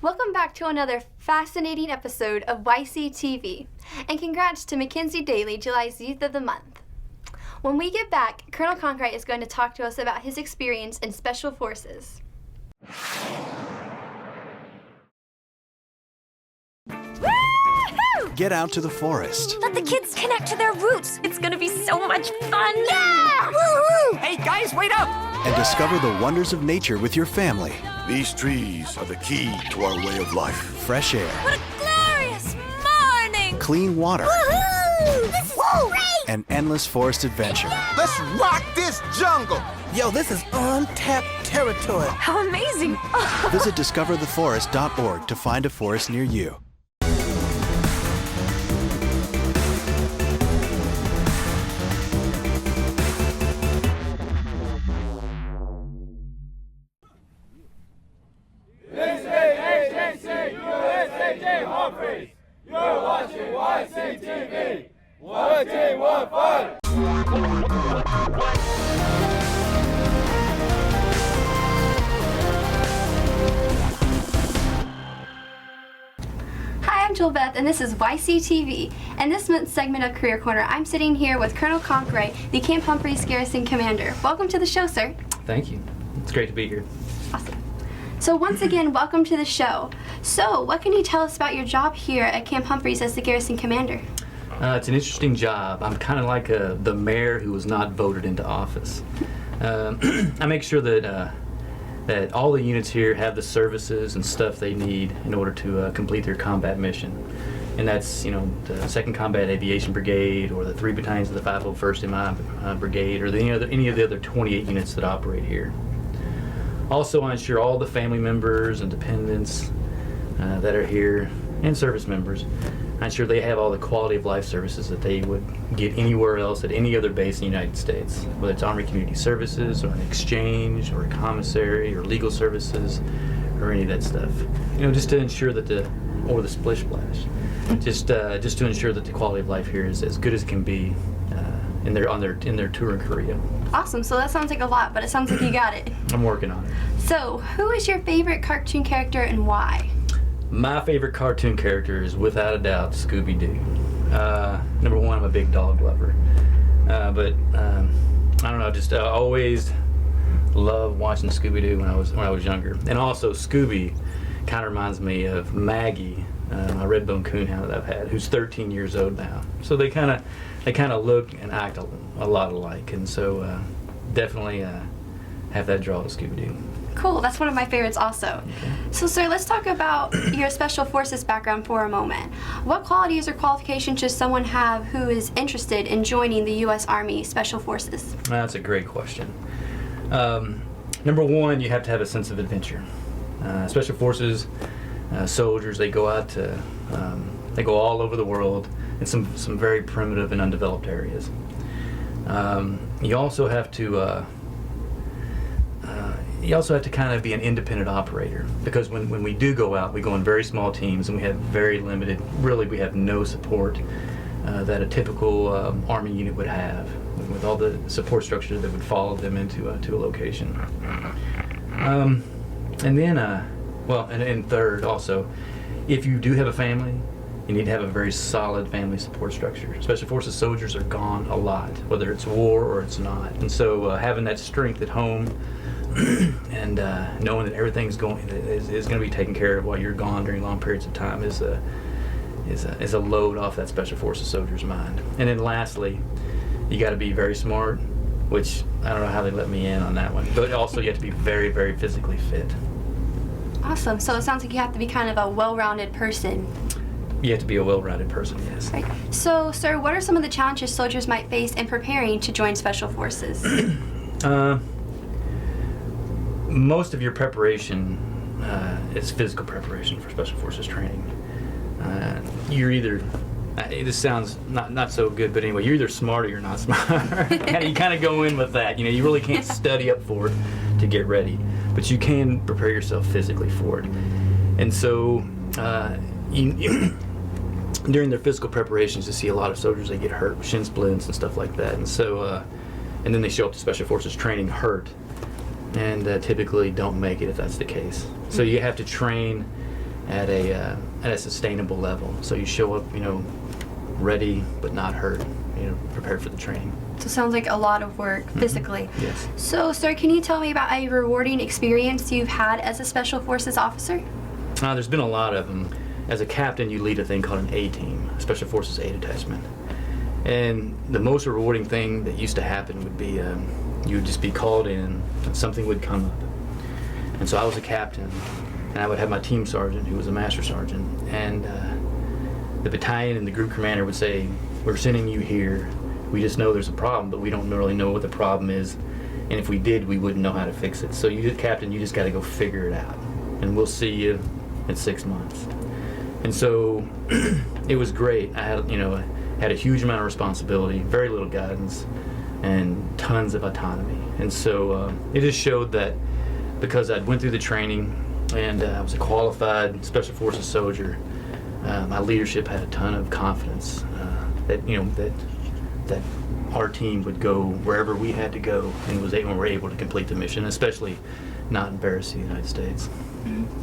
Welcome back to another fascinating episode of YCTV, and congrats to Mackenzie Daly, July's Youth of the Month. When we get back, Colonel Conkright is going to talk to us about his experience in Special Forces. Woo-hoo! Get out to the forest. Let the kids connect to their roots. It's gonna be so much fun. Yeah! Woo-hoo! Hey guys, wait up! And discover the wonders of nature with your family. These trees are the key to our way of life. Fresh air. What a glorious morning! Clean water. Woohoo! This is great! An endless forest adventure. Let's rock this jungle! Yo, this is untapped territory. How amazing! Visit discovertheforest.org to find a forest near you. USAG Humphreys. You're watching YCTV. One team, one fight. Hi, I'm Jewel Beth, and this is YCTV. In this month's segment of Career Corner, I'm sitting here with Colonel Conkright, the Camp Humphreys Garrison Commander. Welcome to the show, sir. Thank you. It's great to be here. Awesome. So once again, welcome to the show. So what can you tell us about your job here at Camp Humphreys as the Garrison Commander? It's an interesting job. I'm kind of like the mayor who was not voted into office. I make sure that that all the units here have the services and stuff they need in order to complete their combat mission. And that's, the 2nd Combat Aviation Brigade, or the 3 battalions of the 501st MI Brigade, or any of the other 28 units that operate here. Also, I ensure all the family members and dependents that are here, and service members, I ensure they have all the quality of life services that they would get anywhere else at any other base in the United States, whether it's Army Community Services, or an exchange, or a commissary, or legal services, or any of that stuff. Just to ensure that or the splish splash, just to ensure that the quality of life here is as good as it can be in their tour in Korea. Awesome. So that sounds like a lot, but it sounds like you got it. I'm working on it. So, who is your favorite cartoon character and why? My favorite cartoon character is without a doubt Scooby-Doo. Number one, I'm a big dog lover. But I don't know, just always loved watching Scooby-Doo when I was younger. And also Scooby kind of reminds me of Maggie, my red-bone coonhound that I've had, who's 13 years old now. So they kind of look and act a lot alike, and so definitely have that draw to Scooby-Doo. Cool, that's one of my favorites also. Okay. So sir, let's talk about your Special Forces background for a moment. What qualities or qualifications should someone have who is interested in joining the U.S. Army Special Forces? That's a great question. Number one, you have to have a sense of adventure. Special Forces soldiers, they go out to, they go all over the world in some very primitive and undeveloped areas. You also have to kind of be an independent operator, because when we do go out, we go in very small teams, and we have very limited, really we have no support that a typical Army unit would have, with all the support structure that would follow them into a location. And then, and third also, if you do have a family, you need to have a very solid family support structure. Special Forces soldiers are gone a lot, whether it's war or it's not. And so having that strength at home and knowing that everything's is going to be taken care of while you're gone during long periods of time is a load off that Special Forces soldier's mind. And then lastly, you got to be very smart, which I don't know how they let me in on that one, but also you have to be very, very physically fit. Awesome. So it sounds like you have to be kind of a well-rounded person. You have to be a well-rounded person, yes. Right. So, sir, what are some of the challenges soldiers might face in preparing to join Special Forces? Most of your preparation is physical preparation for Special Forces training. You're either, this sounds not so good, but anyway, you're either smart or you're not smart. You kind of go in with that. You really can't study up for it to get ready, but you can prepare yourself physically for it. And so, during their physical preparations, you see a lot of soldiers, they get hurt with shin splints and stuff like that. And so, and then they show up to Special Forces training hurt, and typically don't make it if that's the case. So you have to train at a sustainable level. So you show up, ready but not hurt, prepared for the training. So it sounds like a lot of work physically. Yes. So, sir, can you tell me about a rewarding experience you've had as a Special Forces officer? There's been a lot of them. As a captain, you lead a thing called an A team, Special Forces 8 detachment. And the most rewarding thing that used to happen would be you would just be called in and something would come up. And so I was a captain, and I would have my team sergeant, who was a master sergeant, and the battalion and the group commander would say, "We're sending you here. We just know there's a problem, but we don't really know what the problem is. And if we did, we wouldn't know how to fix it. So you, captain, you just got to go figure it out. And we'll see you in 6 months." And so it was great. I had, had a huge amount of responsibility, very little guidance, and tons of autonomy. And so it just showed that because I'd went through the training and I was a qualified Special Forces soldier, my leadership had a ton of confidence that our team would go wherever we had to go and were able to complete the mission, especially not embarrass the United States.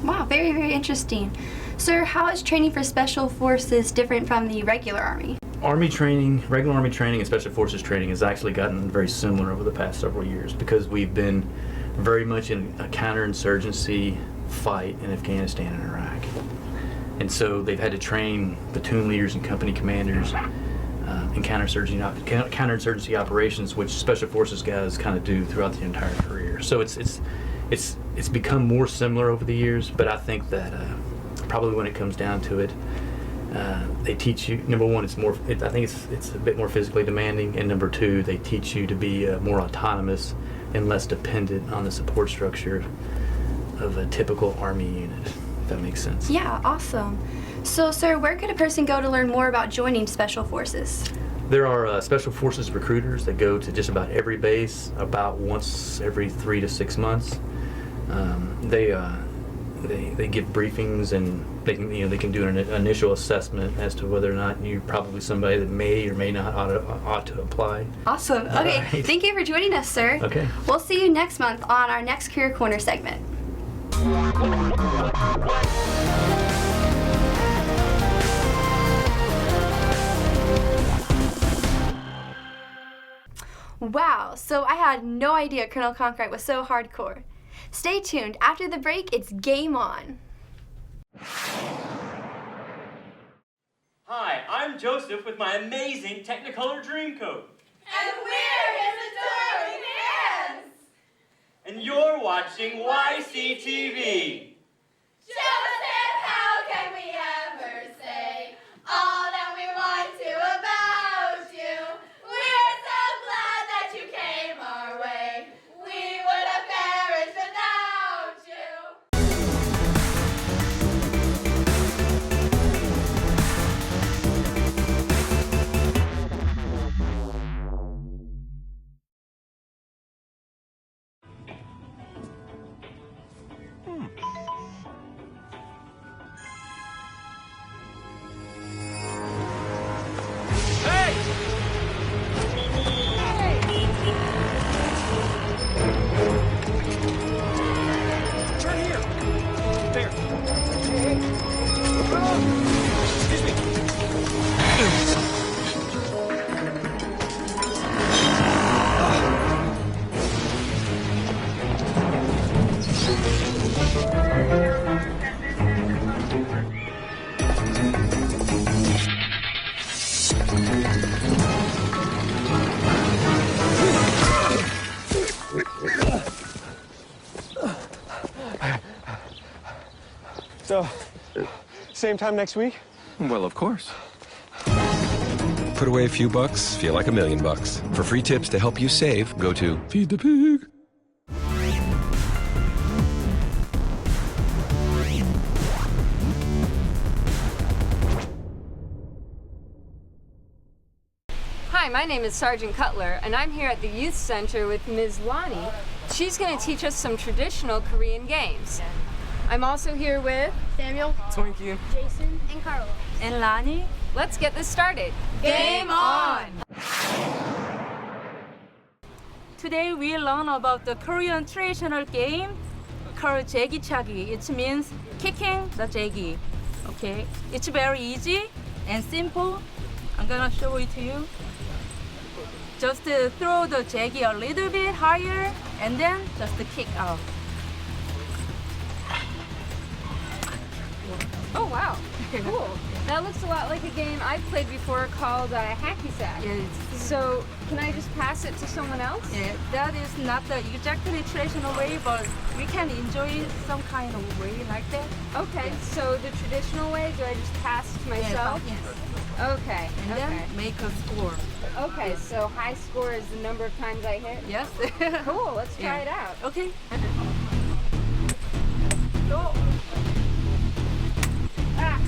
Wow, very, very interesting. Sir, how is training for Special Forces different from the regular Army? Army training, regular Army training and Special Forces training has actually gotten very similar over the past several years because we've been very much in a counterinsurgency fight in Afghanistan and Iraq. And so they've had to train platoon leaders and company commanders in counterinsurgency operations, which Special Forces guys kind of do throughout the entire career. So it's become more similar over the years, but I think that probably when it comes down to it, they teach you, number one, I think it's a bit more physically demanding, and number two, they teach you to be more autonomous and less dependent on the support structure of a typical Army unit, if that makes sense. Yeah, awesome. So, sir, where could a person go to learn more about joining Special Forces? There are Special Forces recruiters that go to just about every base about once every 3 to 6 months. They give briefings, and they can do an initial assessment as to whether or not you're probably somebody that may or may not ought to apply. Awesome. Okay, Right. Thank you for joining us, sir. Okay. We'll see you next month on our next Career Corner segment. Wow, so I had no idea Colonel Conkright was so hardcore. Stay tuned. After the break, it's game on. Hi, I'm Joseph with my amazing Technicolor Dreamcoat. And we're his adoring fans! And you're watching YCTV. Joseph, how can we ever say all that we want to about you? We're so glad that you came our way. We would have perished without you. So, same time next week? Well, of course. Put away a few bucks, feel like $1 million. For free tips to help you save, go to Feed the Pig. Hi, my name is Sergeant Cutler, and I'm here at the Youth Center with Ms. Lonnie. She's going to teach us some traditional Korean games. I'm also here with Samuel, Twinkie, Jason, and Carlos. and Lonnie. Let's get this started. Game on! Today we learn about the Korean traditional game, called jagi chagi. It means kicking the jagi. Okay, it's very easy and simple. I'm gonna show it to you. Just throw the jagi a little bit higher and then just kick out. Oh wow, cool. That looks a lot like a game I've played before called Hacky Sack. Yes. So can I just pass it to someone else? Yeah, that is not the exactly traditional way, but we can enjoy it some kind of way like that. Okay, so the traditional way, do I just pass it to myself? Yes. Okay, And then make a score. Okay, so high score is the number of times I hit? Yes. Cool, let's try it out. Okay. Go. Ah.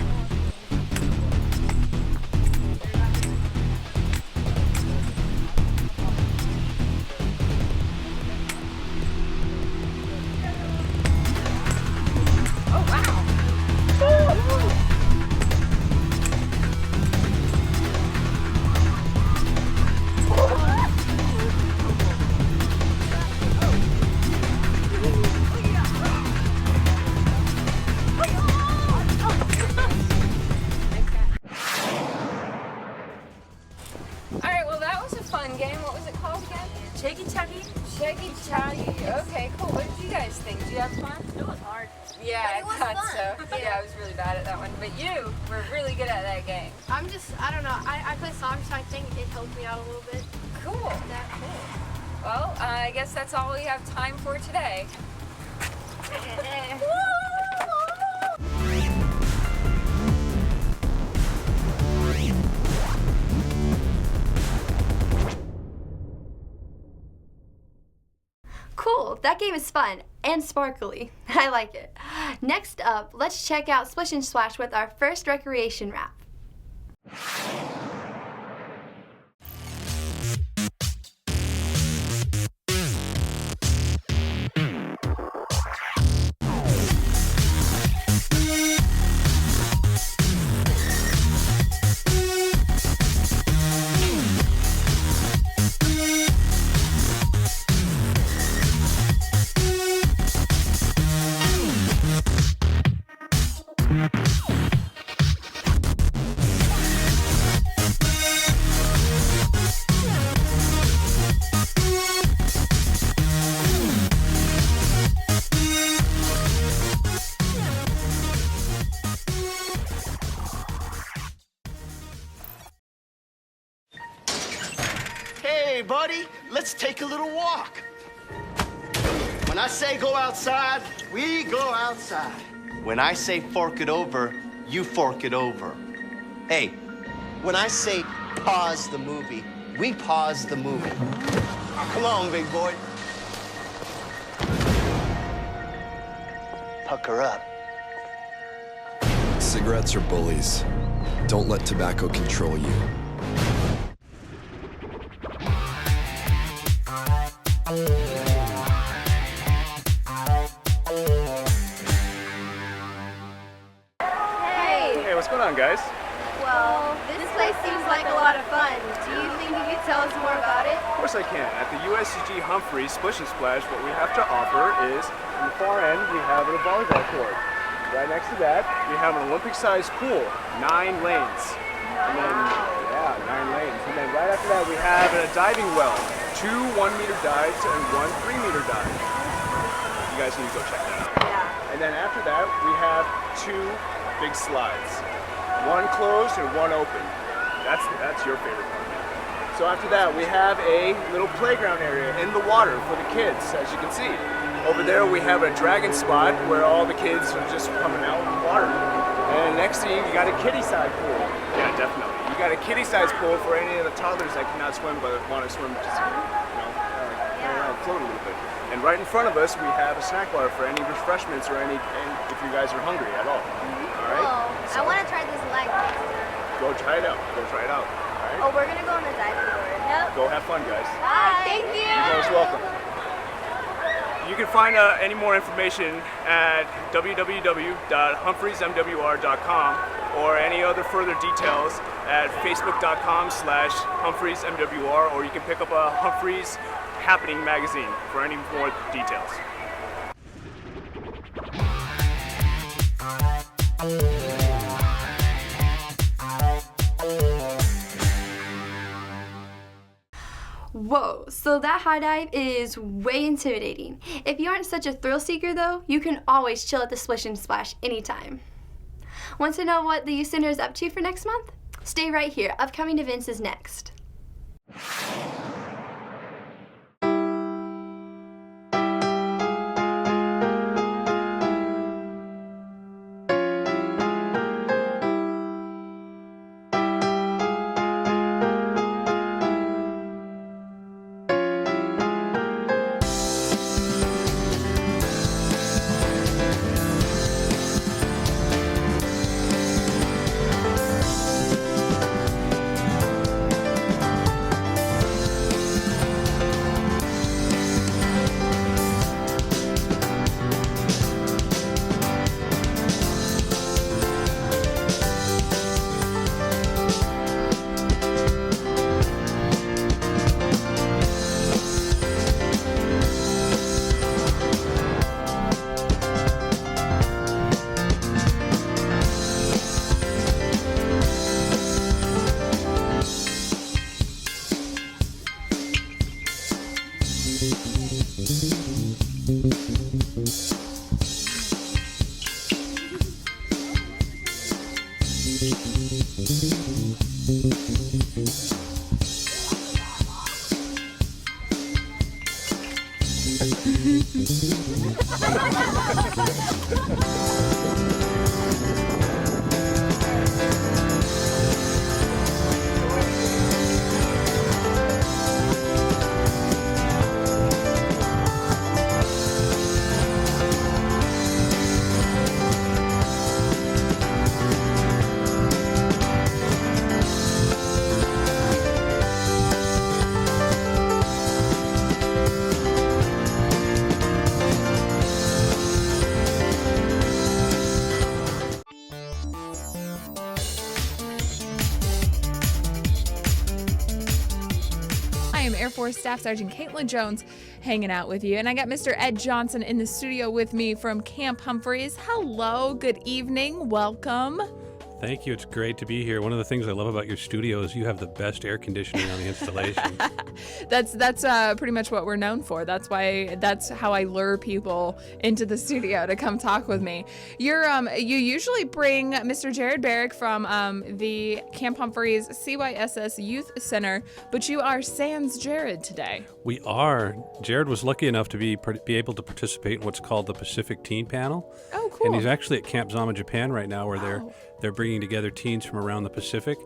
Oh, wow. Alright, well that was a fun game. What was it called again? Jagi chagi. Jagi Chagi. Okay, cool. What did you guys think? Did you have fun? It was hard. Yeah, But it was I thought fun. so. Yeah, I was really bad at that one. But you were really good at that game. I don't know. I play soccer, so I think it helped me out a little bit. Cool. Well, I guess that's all we have time for today. Cool, that game is fun and sparkly. I like it. Next up, let's check out Splish and Splash with our first recreation wrap. Hey, buddy, let's take a little walk. When I say go outside, we go outside. When I say fork it over, you fork it over. Hey, when I say pause the movie, we pause the movie. Come on, big boy. Pucker up. Cigarettes are bullies. Don't let tobacco control you. Hey, what's going on, guys? Well, this place seems like a lot of fun. Do you think you could tell us more about it? Of course I can. At the USAG Humphreys Splish and Splash, what we have to offer is, on the far end, we have a volleyball court. Right next to that, we have an Olympic-sized pool, 9 lanes. And then, 9 lanes. And then right after that, we have a diving well, 2 1-meter dives and 1 3-meter dive. You guys need to go check that out. Yeah. And then after that, we have 2 big slides. 1 closed and 1 open. That's your favorite part. So after that, we have a little playground area in the water for the kids, as you can see. Over there, we have a dragon spot where all the kids are just coming out in the water. And next to you, you got a kiddie-sized pool. Yeah, definitely. You got a kiddie-sized pool for any of the toddlers that cannot swim but want to swim, just float a little bit. And right in front of us, we have a snack bar for any refreshments or any if you guys are hungry at all. All right. Cool. I want to try this leg. Go try it out. Go try it out. All right. Oh, we're gonna go on the diving board. Yep. Go have fun, guys. Bye. Thank you. You're most welcome. You can find any more information at www.humphrey'smwr.com or any other further details at facebook.com/Humphrey'sMWR, or you can pick up a Humphreys Happening magazine for any more details. Whoa, so that high dive is way intimidating. If you aren't such a thrill seeker though, you can always chill at the Splish and Splash anytime. Want to know what the Youth Center is up to for next month? Stay right here, upcoming events is next. Air Force Staff Sergeant Caitlin Jones hanging out with you. And I got Mr. Ed Johnson in the studio with me from Camp Humphreys. Hello, good evening, welcome. Thank you. It's great to be here. One of the things I love about your studio is you have the best air conditioning on the installation. That's pretty much what we're known for. That's how I lure people into the studio to come talk with me. You usually bring Mr. Jared Barrick from the Camp Humphreys CYSS Youth Center, but you are sans Jared today. We are. Jared was lucky enough to be able to participate in what's called the Pacific Teen Panel. Oh, cool. And he's actually at Camp Zama, Japan right now, where they're bringing together teens from around the Pacific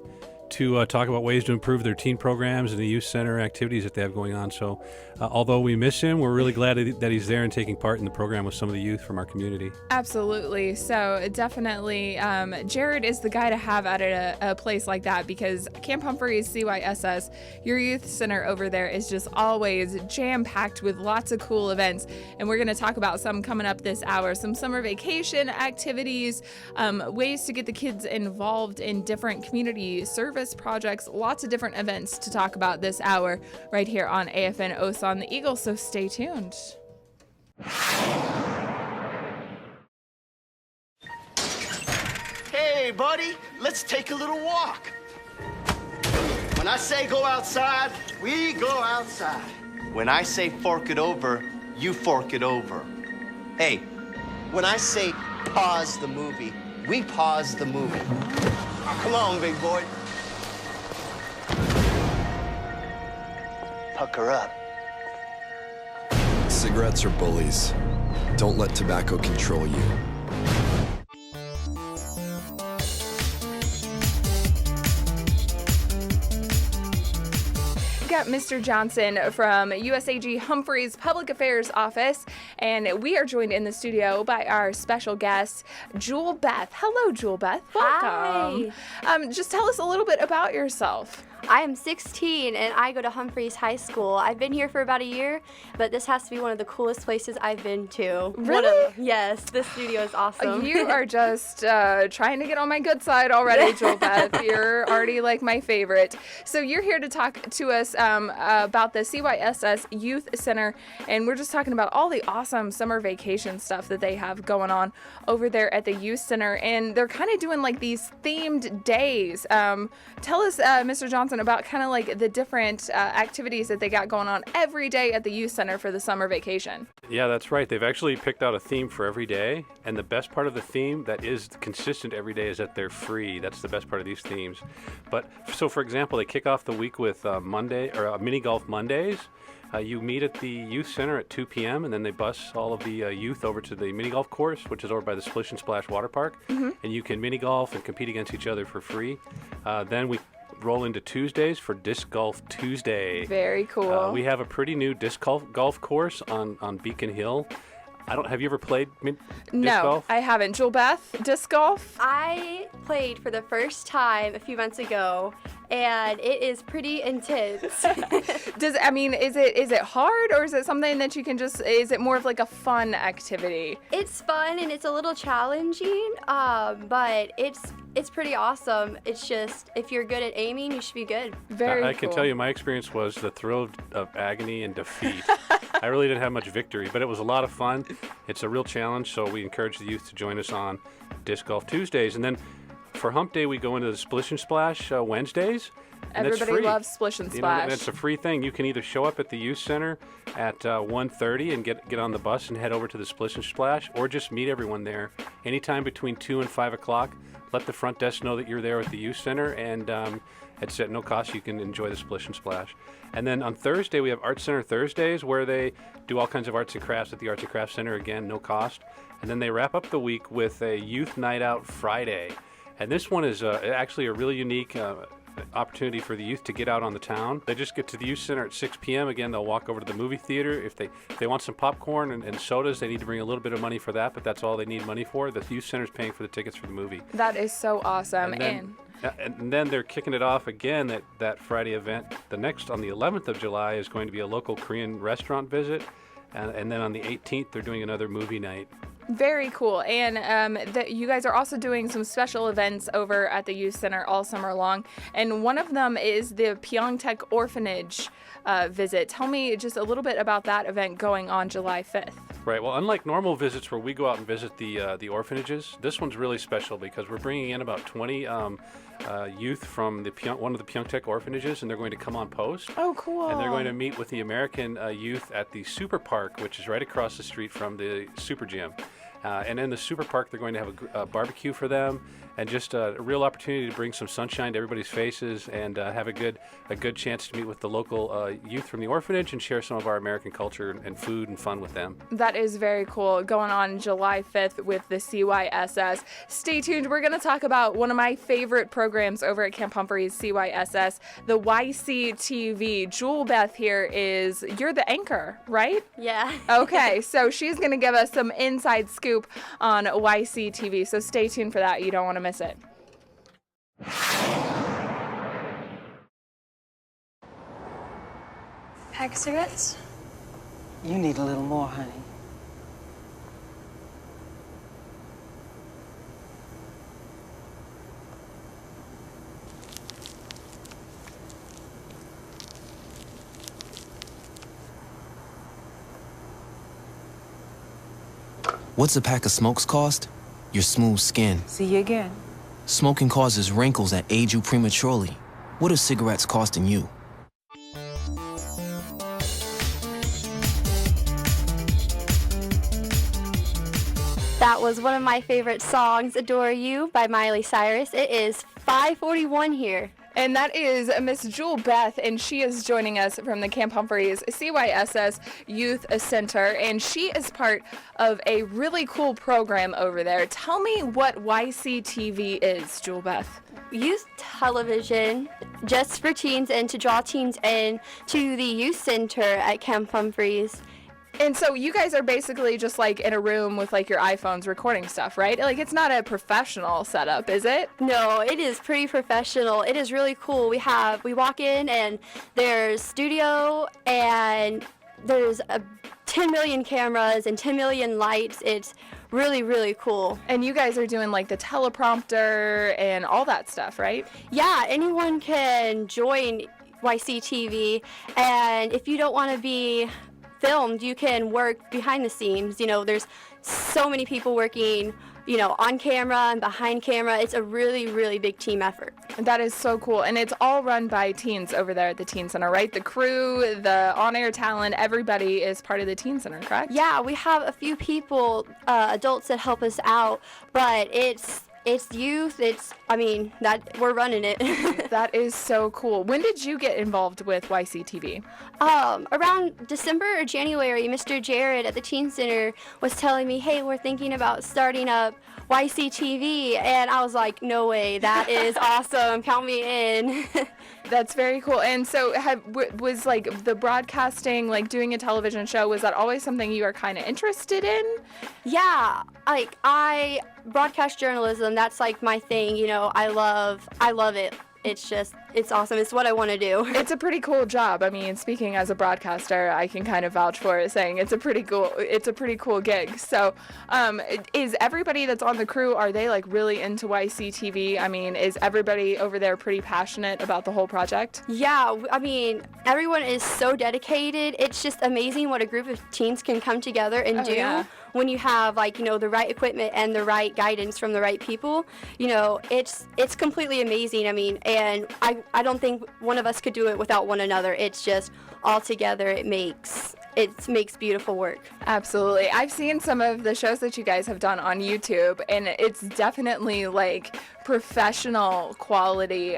to talk about ways to improve their teen programs and the youth center activities that they have going on. So although we miss him, we're really glad that he's there and taking part in the program with some of the youth from our community. Absolutely. So definitely, Jared is the guy to have at a place like that, because Camp Humphreys CYSS, your youth center over there, is just always jam-packed with lots of cool events. And we're going to talk about some coming up this hour, some summer vacation activities, ways to get the kids involved in different community service projects, lots of different events to talk about this hour right here on AFN Osan the Eagle, so stay tuned. Hey, buddy, let's take a little walk. When I say go outside, we go outside. When I say fork it over, you fork it over. Hey, when I say pause the movie, we pause the movie. Come on, big boy. Pucker up. Cigarettes are bullies. Don't let tobacco control you. Got Mr. Johnson from USAG Humphreys Public Affairs Office, and we are joined in the studio by our special guest, Jewel Beth. Hello, Jewel Beth. Welcome. Hi. Just tell us a little bit about yourself. I am 16 and I go to Humphreys High School. I've been here for about a year, but this has to be one of the coolest places I've been to. Really? Yes, this studio is awesome. You are just trying to get on my good side already, JewelBeth. You're already like my favorite. So you're here to talk to us about the CYSS Youth Center, and we're just talking about all the awesome summer vacation stuff that they have going on over there at the Youth Center, and they're kind of doing like these themed days. Tell us, Mr. Johnson, about kind of like the different activities that they got going on every day at the Youth Center for the summer vacation. Yeah, that's right. They've actually picked out a theme for every day, and the best part of the theme that is consistent every day is that they're free. That's the best part of these themes. But so, for example, they kick off the week with mini golf Mondays. You meet at the Youth Center at 2 p.m. and then they bus all of the youth over to the mini golf course, which is over by the Splish and Splash Water Park, and you can mini golf and compete against each other for free. Then we roll into Tuesdays for Disc Golf Tuesday. Very cool. We have a pretty new disc golf course on Beacon Hill. Have you ever played disc golf? I haven't. JewelBeth, disc golf? I played for the first time a few months ago, and it is pretty intense. Is it hard, or is it something that you can is it more of like a fun activity? It's fun and it's a little challenging, but it's pretty awesome. It's just, if you're good at aiming, you should be good. I can tell you my experience was the thrill of agony and defeat. I really didn't have much victory, but it was a lot of fun. It's a real challenge, so we encourage the youth to join us on Disc Golf Tuesdays. And then for Hump Day, we go into the Splish and Splash Wednesdays. And everybody loves Splish and Splash. And it's a free thing. You can either show up at the Youth Center at 1:30 and get on the bus and head over to the Splish and Splash, or just meet everyone there anytime between 2 and 5 o'clock. Let the front desk know that you're there at the Youth Center, and it's at no cost. You can enjoy the Splish and Splash. And then on Thursday, we have Art Center Thursdays, where they do all kinds of arts and crafts at the Arts and Crafts Center, again, no cost. And then they wrap up the week with a Youth Night Out Friday. And this one is actually a really unique opportunity for the youth to get out on the town. They just get to the Youth Center at 6 p.m. Again, they'll walk over to the movie theater. If they want some popcorn and sodas, they need to bring a little bit of money for that, but that's all they need money for. The Youth Center's paying for the tickets for the movie. That is so awesome. And then they're kicking it off again, that Friday event. The next, on the 11th of July, is going to be a local Korean restaurant visit. And then on the 18th, they're doing another movie night. Very cool. And you guys are also doing some special events over at the Youth Center all summer long. And one of them is the Pyeongtaek Orphanage visit. Tell me just a little bit about that event going on July 5th. Right. Well, unlike normal visits where we go out and visit the orphanages, this one's really special because we're bringing in about 20 youth from one of the Pyeongtaek orphanages, and they're going to come on post. Oh, cool. And they're going to meet with the American youth at the Super Park, which is right across the street from the Super Gym. And in the Super Park, they're going to have a barbecue for them, and just a real opportunity to bring some sunshine to everybody's faces, and have a good chance to meet with the local youth from the orphanage and share some of our American culture and food and fun with them. That is very cool. Going on July 5th with the CYSS. Stay tuned. We're going to talk about one of my favorite programs over at Camp Humphreys, CYSS, the YCTV. JewelBeth here you're the anchor, right? Yeah. Okay, so she's going to give us some inside scoop on YCTV, so stay tuned for that. You don't want to miss it. Pack of cigarettes? You need a little more, honey. What's a pack of smokes cost? Your smooth skin. See you again. Smoking causes wrinkles that age you prematurely. What are cigarettes costing you? That was one of my favorite songs, Adore You by Miley Cyrus. It is 5:41 here. And that is Miss JewelBeth, and she is joining us from the Camp Humphreys CYSS Youth Center, and she is part of a really cool program over there. Tell me what YCTV is, JewelBeth. Youth television, just for teens and to draw teens in to the Youth Center at Camp Humphreys. And so you guys are basically just like in a room with like your iPhones recording stuff, right? Like it's not a professional setup, is it? No, it is pretty professional. It is really cool. We walk in and there's studio and there's 10 million cameras and 10 million lights. It's really, really cool. And you guys are doing like the teleprompter and all that stuff, right? Yeah, anyone can join YCTV, and if you don't want to be filmed, you can work behind the scenes. You know, there's so many people working, you know, on camera and behind camera. It's a really, really big team effort. That is so cool. And it's all run by teens over there at the Teen Center, right? The crew, the on-air talent, everybody is part of the Teen Center, correct? Yeah, we have a few people, adults that help us out, but it's youth. That we're running it. That is so cool. When did you get involved with YCTV? Around December or January, Mr. Jared at the Teen Center was telling me, hey, we're thinking about starting up YCTV, and I was like, no way, that is awesome, count me in. That's very cool. And so was like the broadcasting, like doing a television show, was that always something you were kind of interested in? Yeah, like I broadcast journalism, that's like my thing, you know, I love it. It's awesome. It's what I want to do. It's a pretty cool job. I mean, speaking as a broadcaster, I can kind of vouch for it, saying it's a pretty cool gig. So, is everybody that's on the crew, are they like really into YCTV? I mean, is everybody over there pretty passionate about the whole project? Yeah, I mean, everyone is so dedicated. It's just amazing what a group of teens can come together and do. Yeah. When you have, like, you know, the right equipment and the right guidance from the right people, you know, it's completely amazing. I mean, and I don't think one of us could do it without one another. It's just all together. It makes beautiful work. Absolutely. I've seen some of the shows that you guys have done on YouTube, and it's definitely like professional quality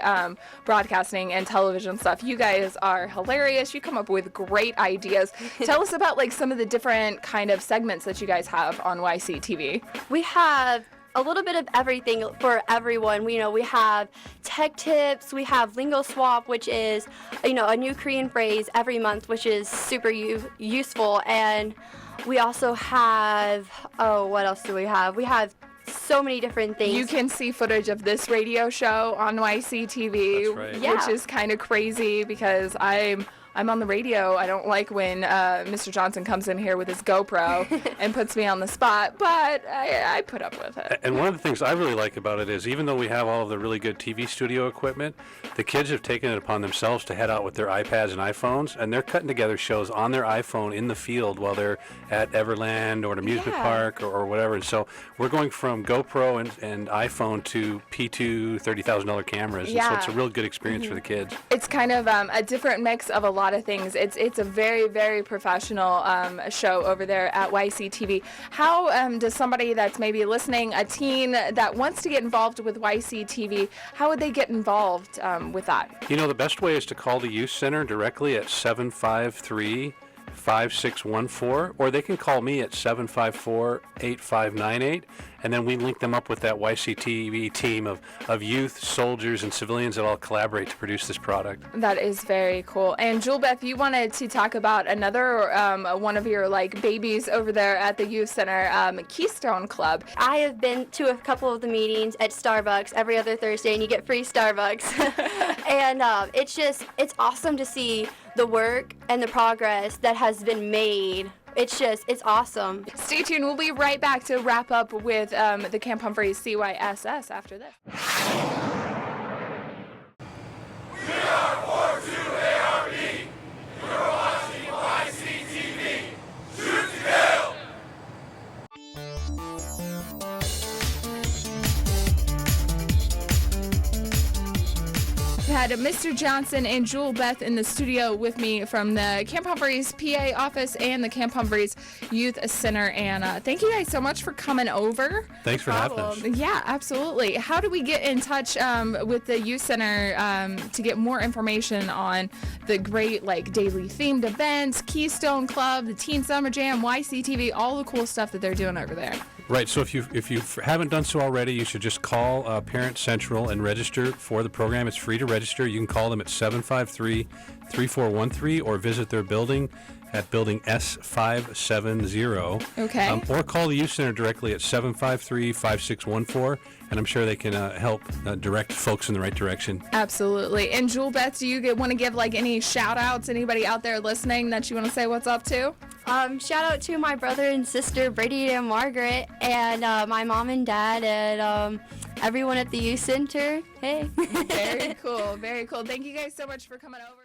broadcasting and television stuff. You guys are hilarious. You come up with great ideas. Tell us about like some of the different kind of segments that you guys have on YCTV. We have a little bit of everything for everyone. You know, we have tech tips, we have lingo swap, which is, you know, a new Korean phrase every month, which is super useful. And we also have, what else do we have? We have so many different things. You can see footage of this radio show on YCTV, That's right. which is kind of crazy because I'm on the radio. I don't like when Mr. Johnson comes in here with his GoPro and puts me on the spot, but I put up with it. And one of the things I really like about it is even though we have all of the really good TV studio equipment, the kids have taken it upon themselves to head out with their iPads and iPhones, and they're cutting together shows on their iPhone in the field while they're at Everland or an amusement park or whatever. And so we're going from GoPro and iPhone to P2 $30,000 cameras. And so it's a real good experience for the kids. It's kind of a different mix of a lot of things. It's a very, very professional show over there at YCTV. How does somebody that's maybe listening, a teen that wants to get involved with YCTV, how would they get involved with that? You know, the best way is to call the Youth Center directly at 753-5614, or they can call me at 754-8598, and then we link them up with that YCTV team of youth, soldiers, and civilians that all collaborate to produce this product. That is very cool. And Julebeth, you wanted to talk about another one of your like babies over there at the Youth Center, Keystone Club. I have been to a couple of the meetings at Starbucks every other Thursday, and you get free Starbucks. And it's awesome to see the work and the progress that has been made. It's awesome. Stay tuned. We'll be right back to wrap up with the Camp Humphreys CYSS after this. We are 42ARB. You're watching YCTV. Shoot to kill. We had Mr. Johnson and Julebeth in the studio with me from the Camp Humphreys PA office and the Camp Humphreys Youth Center. And thank you guys so much for coming over. Thanks for having us. Yeah, absolutely. How do we get in touch with the Youth Center to get more information on the great like daily themed events, Keystone Club, the Teen Summer Jam, YCTV, all the cool stuff that they're doing over there? Right, so if you haven't done so already, you should just call Parent Central and register for the program. It's free to register. You can call them at 753-3413 or visit their building at building S570. Okay. Or call the Youth Center directly at 753-5614, and I'm sure they can help direct folks in the right direction. Absolutely. And Jewel Beth, do you want to give like any shout outs? Anybody out there listening that you want to say what's up to? Shout out to my brother and sister, Brady and Margaret, and my mom and dad, and everyone at the youth center. Hey. Very cool. Very cool. Thank you guys so much for coming over.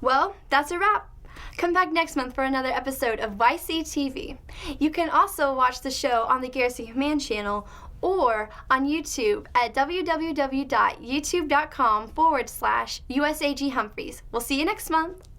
Well, that's a wrap. Come back next month for another episode of YCTV. You can also watch the show on the Garrison Command channel or on YouTube at www.youtube.com/USAG Humphreys. We'll see you next month.